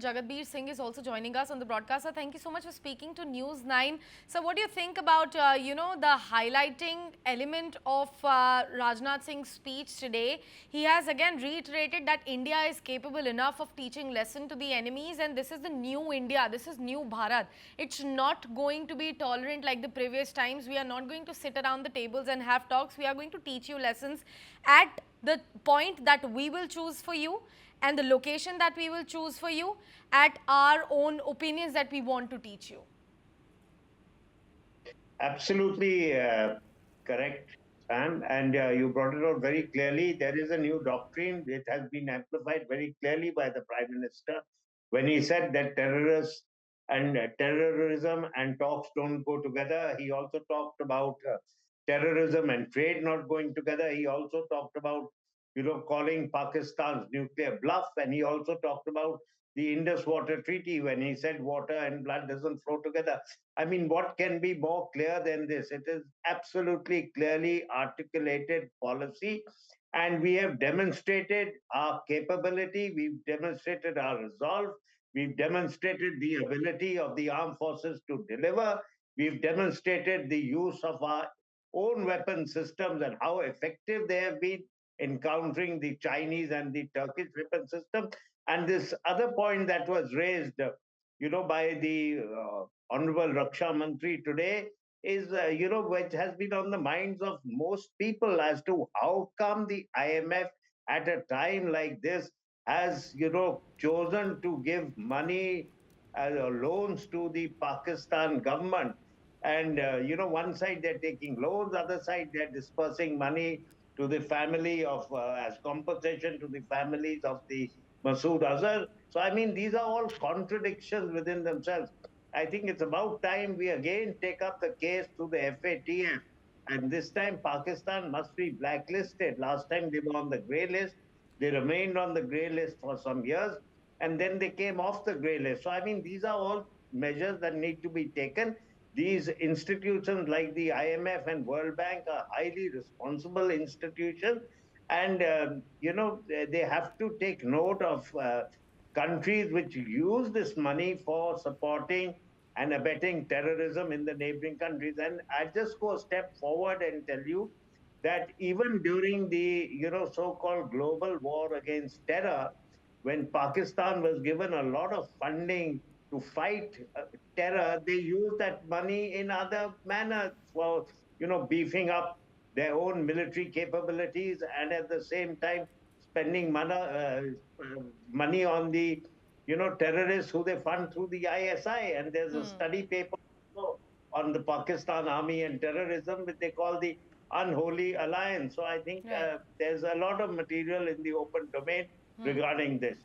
Jagatbir Singh is also joining us on the broadcast. Sir, thank you so much for speaking to News9. So what do you think about, the highlighting element of Rajnath Singh's speech today? He has again reiterated that India is capable enough of teaching lesson to the enemies, and this is the new India. This is new Bharat. It's not going to be tolerant like the previous times. We are not going to sit around the tables and have talks. We are going to teach you lessons at the point that we will choose for you and the location that we will choose for you at our own opinions that we want to teach you. Absolutely correct, Sam. And you brought it out very clearly. There is a new doctrine. It has been amplified very clearly by the Prime Minister when he said that terrorists and terrorism and talks don't go together. He also talked about terrorism and trade not going together. He also talked about, calling Pakistan's nuclear bluff. And he also talked about the Indus Water Treaty when he said water and blood doesn't flow together. I mean, what can be more clear than this? It is absolutely clearly articulated policy. And we have demonstrated our capability, we've demonstrated our resolve, we've demonstrated the ability of the armed forces to deliver, we've demonstrated the use of our own weapon systems and how effective they have been in countering the Chinese and the Turkish weapon system. And this other point that was raised, by the Honorable Raksha Mantri today is, which has been on the minds of most people as to how come the IMF at a time like this has, chosen to give money as loans to the Pakistan government. And, one side they're taking loans, other side they're dispersing money to the family of, as compensation to the families of the Masood Azhar. So, I mean, these are all contradictions within themselves. I think it's about time we again take up the case to the FATF. And this time, Pakistan must be blacklisted. Last time they were on the grey list. They remained on the grey list for some years. And then they came off the grey list. So, I mean, these are all measures that need to be taken. These institutions like the IMF and World Bank are highly responsible institutions. And, they have to take note of countries which use this money for supporting and abetting terrorism in the neighboring countries. And I just go a step forward and tell you that even during the so-called global war against terror, when Pakistan was given a lot of funding to fight terror, they used that money in other manners for beefing up their own military capabilities and at the same time spending money on the terrorists who they fund through the ISI. And there's a study paper on the Pakistan army and terrorism, which they call the unholy alliance. So I think Right. there's a lot of material in the open domain regarding this.